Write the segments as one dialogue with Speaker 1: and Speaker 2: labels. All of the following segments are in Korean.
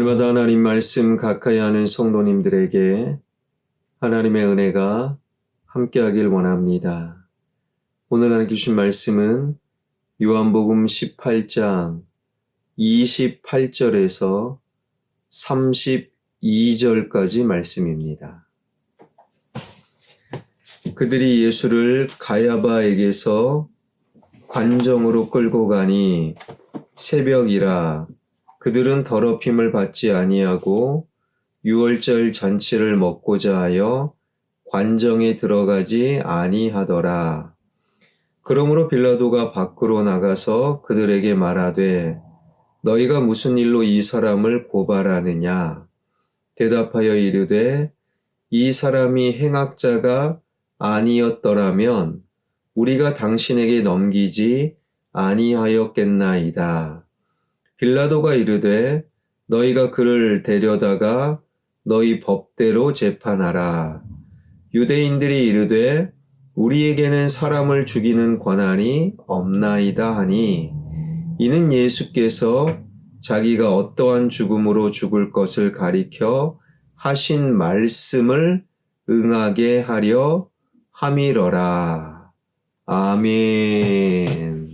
Speaker 1: 날마다 하나님 말씀 가까이 하는 성도님들에게 하나님의 은혜가 함께하길 원합니다. 오늘 하나님 주신 말씀은 요한복음 18장 28절에서 32절까지 말씀입니다. 그들이 예수를 가야바에게서 관정으로 끌고 가니 새벽이라 그들은 더럽힘을 받지 아니하고 유월절 잔치를 먹고자 하여 관정에 들어가지 아니하더라. 그러므로 빌라도가 밖으로 나가서 그들에게 말하되 너희가 무슨 일로 이 사람을 고발하느냐? 대답하여 이르되 이 사람이 행악자가 아니었더라면 우리가 당신에게 넘기지 아니하였겠나이다. 빌라도가 이르되 너희가 그를 데려다가 너희 법대로 재판하라. 유대인들이 이르되 우리에게는 사람을 죽이는 권한이 없나이다 하니 이는 예수께서 자기가 어떠한 죽음으로 죽을 것을 가리켜 하신 말씀을 응하게 하려 함이러라. 아멘.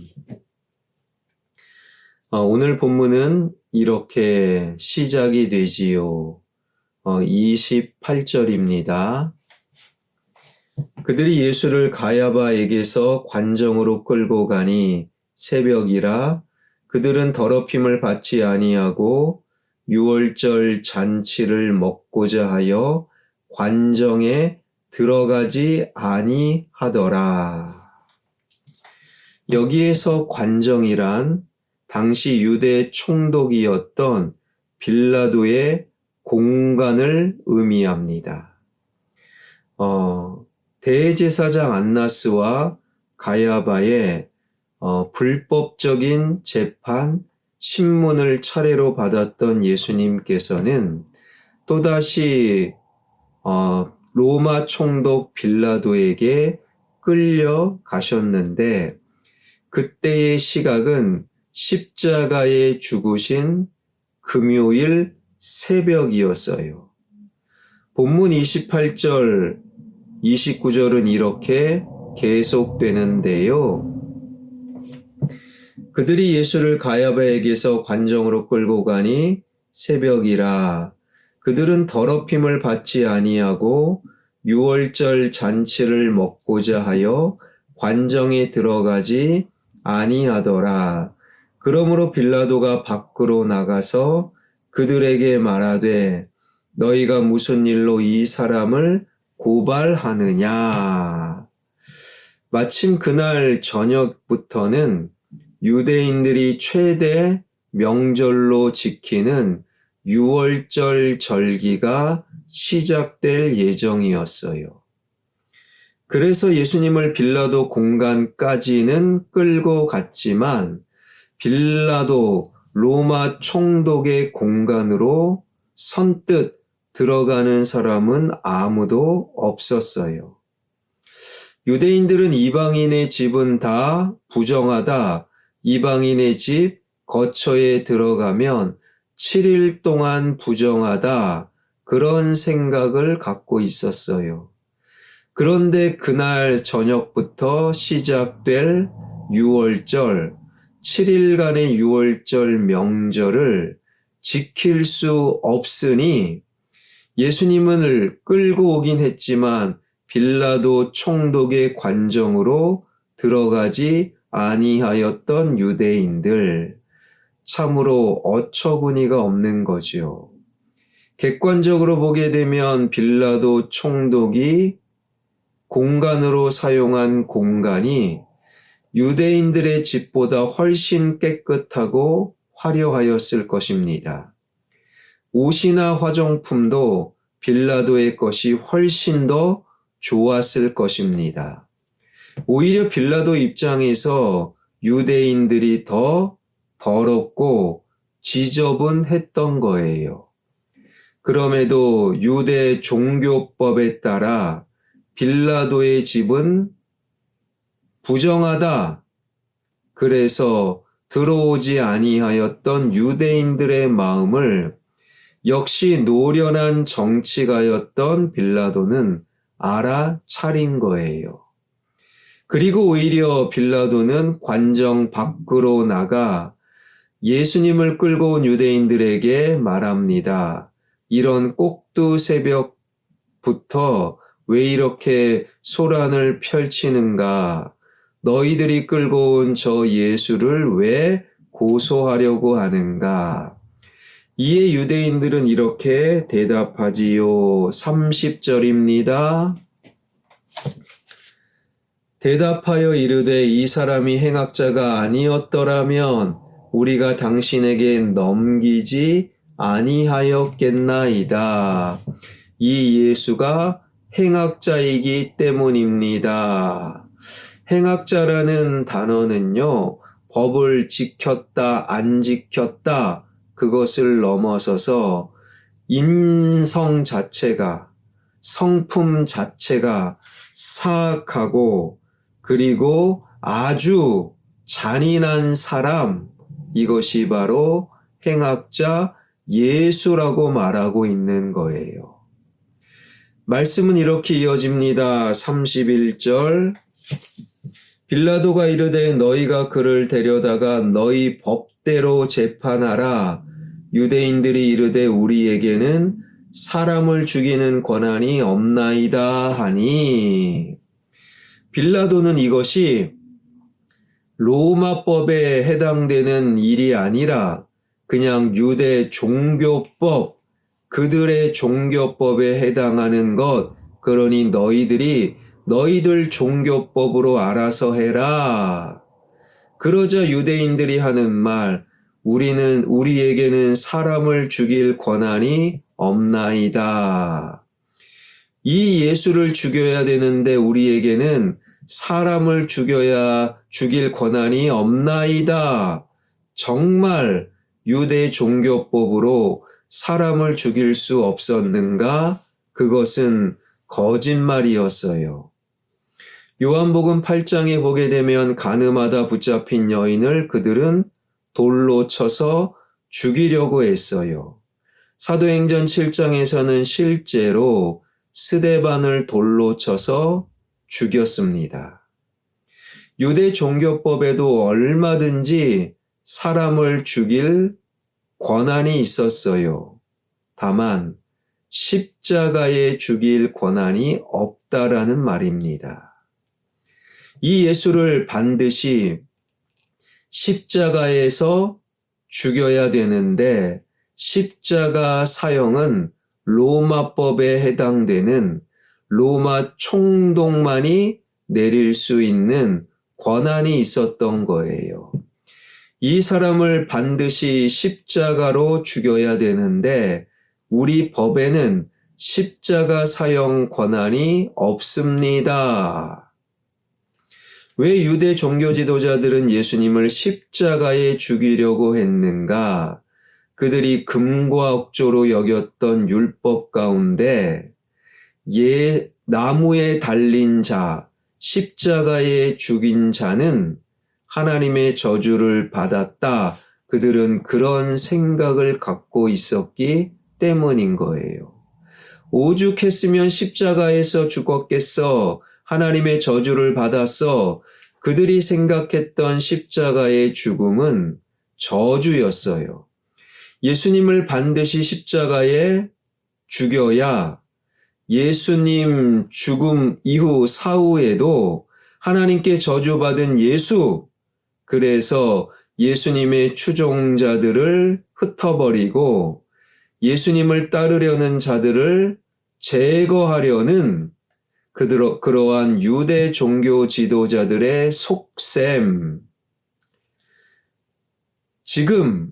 Speaker 1: 오늘 본문은 이렇게 시작이 되지요. 28절입니다. 그들이 예수를 가야바에게서 관정으로 끌고 가니 새벽이라 그들은 더럽힘을 받지 아니하고 유월절 잔치를 먹고자 하여 관정에 들어가지 아니하더라. 여기에서 관정이란 당시 유대 총독이었던 빌라도의 공간을 의미합니다. 대제사장 안나스와 가야바의 불법적인 재판, 신문을 차례로 받았던 예수님께서는 또다시 로마 총독 빌라도에게 끌려가셨는데 그때의 시각은 십자가에 죽으신 금요일 새벽이었어요. 본문 28절, 29절은 이렇게 계속되는데요. 그들이 예수를 가야바에게서 관정으로 끌고 가니 새벽이라 그들은 더럽힘을 받지 아니하고 유월절 잔치를 먹고자 하여 관정에 들어가지 아니하더라. 그러므로 빌라도가 밖으로 나가서 그들에게 말하되 너희가 무슨 일로 이 사람을 고발하느냐. 마침 그날 저녁부터는 유대인들이 최대 명절로 지키는 유월절 절기가 시작될 예정이었어요. 그래서 예수님을 빌라도 공간까지는 끌고 갔지만 빌라도 로마 총독의 공간으로 선뜻 들어가는 사람은 아무도 없었어요. 유대인들은 이방인의 집은 다 부정하다, 이방인의 집 거처에 들어가면 7일 동안 부정하다, 그런 생각을 갖고 있었어요. 그런데 그날 저녁부터 시작될 유월절, 7일간의 유월절 명절을 지킬 수 없으니 예수님을 끌고 오긴 했지만 빌라도 총독의 관정으로 들어가지 아니하였던 유대인들, 참으로 어처구니가 없는 거지요. 객관적으로 보게 되면 빌라도 총독이 공간으로 사용한 공간이 유대인들의 집보다 훨씬 깨끗하고 화려하였을 것입니다. 옷이나 화장품도 빌라도의 것이 훨씬 더 좋았을 것입니다. 오히려 빌라도 입장에서 유대인들이 더 더럽고 지저분했던 거예요. 그럼에도 유대 종교법에 따라 빌라도의 집은 부정하다. 그래서 들어오지 아니하였던 유대인들의 마음을 역시 노련한 정치가였던 빌라도는 알아차린 거예요. 그리고 오히려 빌라도는 관정 밖으로 나가 예수님을 끌고 온 유대인들에게 말합니다. 이런 꼭두 새벽부터 왜 이렇게 소란을 펼치는가? 너희들이 끌고 온 저 예수를 왜 고소하려고 하는가? 이에 유대인들은 이렇게 대답하지요. 30절입니다. 대답하여 이르되 이 사람이 행악자가 아니었더라면 우리가 당신에게 넘기지 아니하였겠나이다. 이 예수가 행악자이기 때문입니다. 행악자라는 단어는요, 법을 지켰다, 안 지켰다, 그것을 넘어서서 인성 자체가, 성품 자체가 사악하고 그리고 아주 잔인한 사람, 이것이 바로 행악자 예수라고 말하고 있는 거예요. 말씀은 이렇게 이어집니다. 31절 빌라도가 이르되 너희가 그를 데려다가 너희 법대로 재판하라. 유대인들이 이르되 우리에게는 사람을 죽이는 권한이 없나이다 하니 빌라도는 이것이 로마법에 해당되는 일이 아니라 그냥 유대 종교법, 그들의 종교법에 해당하는 것, 그러니 너희들 종교법으로 알아서 해라. 그러자 유대인들이 하는 말, 우리에게는 사람을 죽일 권한이 없나이다. 이 예수를 죽여야 되는데 우리에게는 사람을 죽일 권한이 없나이다. 정말 유대 종교법으로 사람을 죽일 수 없었는가? 그것은 거짓말이었어요. 요한복음 8장에 보게 되면 간음하다 붙잡힌 여인을 그들은 돌로 쳐서 죽이려고 했어요. 사도행전 7장에서는 실제로 스데반을 돌로 쳐서 죽였습니다. 유대 종교법에도 얼마든지 사람을 죽일 권한이 있었어요. 다만 십자가에 죽일 권한이 없다라는 말입니다. 이 예수를 반드시 십자가에서 죽여야 되는데 십자가 사형은 로마법에 해당되는 로마 총독만이 내릴 수 있는 권한이 있었던 거예요. 이 사람을 반드시 십자가로 죽여야 되는데 우리 법에는 십자가 사형 권한이 없습니다. 왜 유대 종교 지도자들은 예수님을 십자가에 죽이려고 했는가? 그들이 금과 억조로 여겼던 율법 가운데 나무에 달린 자, 십자가에 죽인 자는 하나님의 저주를 받았다. 그들은 그런 생각을 갖고 있었기 때문인 거예요. 오죽했으면 십자가에서 죽었겠어. 하나님의 저주를 받았어. 그들이 생각했던 십자가의 죽음은 저주였어요. 예수님을 반드시 십자가에 죽여야 예수님 죽음 이후 사후에도 하나님께 저주받은 예수, 그래서 예수님의 추종자들을 흩어버리고 예수님을 따르려는 자들을 제거하려는 그러한 유대 종교 지도자들의 속셈. 지금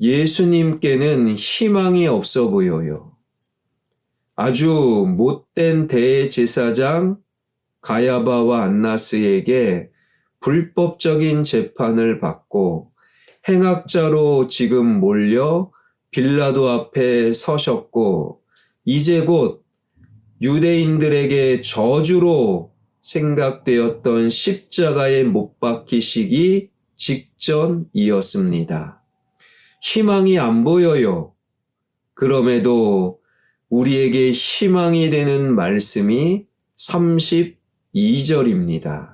Speaker 1: 예수님께는 희망이 없어 보여요. 아주 못된 대제사장 가야바와 안나스에게 불법적인 재판을 받고 행악자로 지금 몰려 빌라도 앞에 서셨고 이제 곧 유대인들에게 저주로 생각되었던 십자가에 못 박히시기 직전이었습니다. 희망이 안 보여요. 그럼에도 우리에게 희망이 되는 말씀이 32절입니다.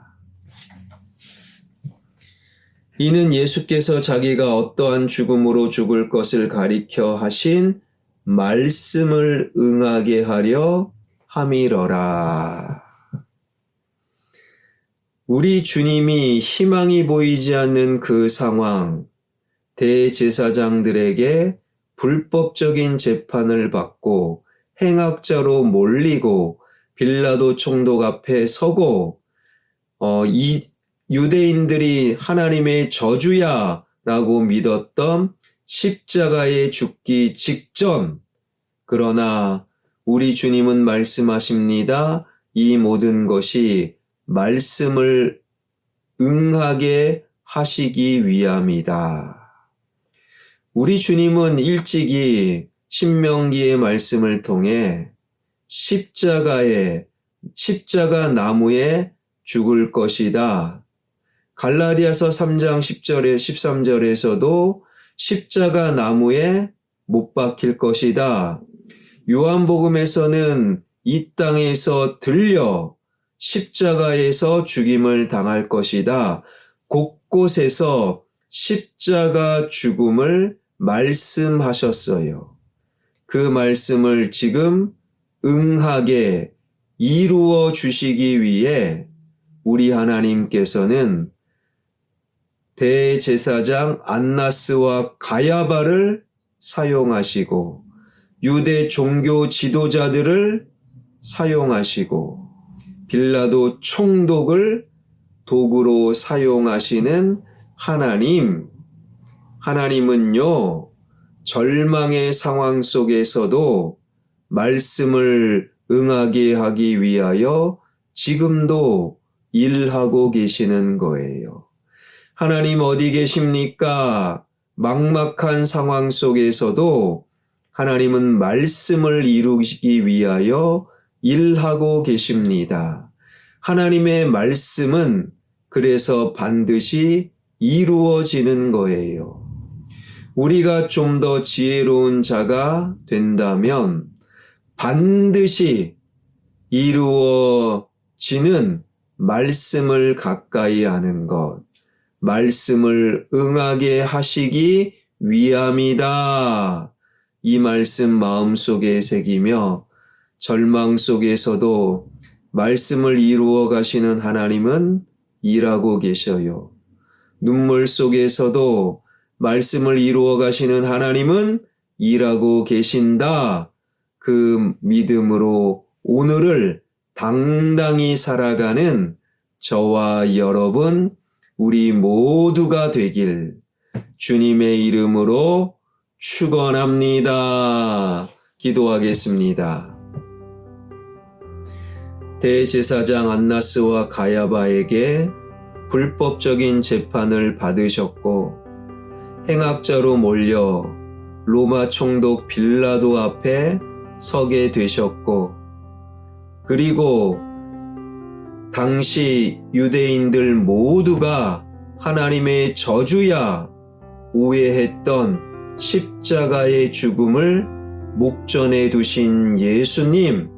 Speaker 1: 이는 예수께서 자기가 어떠한 죽음으로 죽을 것을 가리켜 하신 말씀을 응하게 하려 함이러라. 우리 주님이 희망이 보이지 않는 그 상황, 대제사장들에게 불법적인 재판을 받고 행악자로 몰리고 빌라도 총독 앞에 서고 이 유대인들이 하나님의 저주야 라고 믿었던 십자가에 죽기 직전, 그러나 우리 주님은 말씀하십니다. 이 모든 것이 말씀을 응하게 하시기 위함이다. 우리 주님은 일찍이 신명기의 말씀을 통해 십자가 나무에 죽을 것이다. 갈라디아서 3장 10절에 13절에서도 십자가 나무에 못 박힐 것이다. 요한복음에서는 이 땅에서 들려 십자가에서 죽임을 당할 것이다. 곳곳에서 십자가 죽음을 말씀하셨어요. 그 말씀을 지금 응하게 이루어 주시기 위해 우리 하나님께서는 대제사장 안나스와 가야바를 사용하시고 유대 종교 지도자들을 사용하시고 빌라도 총독을 도구로 사용하시는 하나님은요, 절망의 상황 속에서도 말씀을 응하게 하기 위하여 지금도 일하고 계시는 거예요. 하나님 어디 계십니까? 막막한 상황 속에서도 하나님은 말씀을 이루기 위하여 일하고 계십니다. 하나님의 말씀은 그래서 반드시 이루어지는 거예요. 우리가 좀 더 지혜로운 자가 된다면 반드시 이루어지는 말씀을 가까이 하는 것, 말씀을 응하게 하시기 위함이다. 이 말씀 마음속에 새기며 절망 속에서도 말씀을 이루어 가시는 하나님은 일하고 계셔요. 눈물 속에서도 말씀을 이루어 가시는 하나님은 일하고 계신다. 그 믿음으로 오늘을 당당히 살아가는 저와 여러분, 우리 모두가 되길 주님의 이름으로 축원합니다. 기도하겠습니다. 대제사장 안나스와 가야바에게 불법적인 재판을 받으셨고 행악자로 몰려 로마 총독 빌라도 앞에 서게 되셨고, 그리고 당시 유대인들 모두가 하나님의 저주야 오해했던 십자가의 죽음을 목전에 두신 예수님,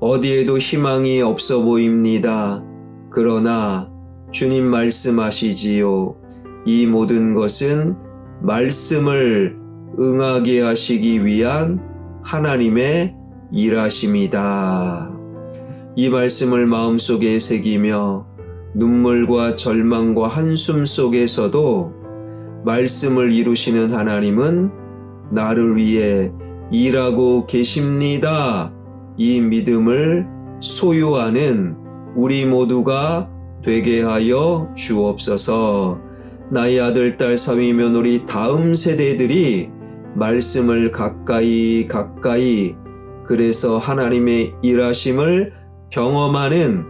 Speaker 1: 어디에도 희망이 없어 보입니다. 그러나 주님 말씀하시지요. 이 모든 것은 말씀을 응하게 하시기 위한 하나님의 일하심이다. 이 말씀을 마음속에 새기며 눈물과 절망과 한숨 속에서도 말씀을 이루시는 하나님은 나를 위해 일하고 계십니다. 이 믿음을 소유하는 우리 모두가 되게 하여 주옵소서. 나의 아들, 딸, 사위, 며느리 다음 세대들이 말씀을 가까이 그래서 하나님의 일하심을 경험하는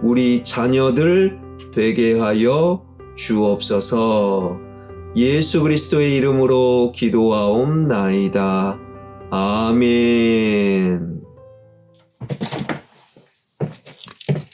Speaker 1: 우리 자녀들 되게 하여 주옵소서. 예수 그리스도의 이름으로 기도하옵나이다. 아멘.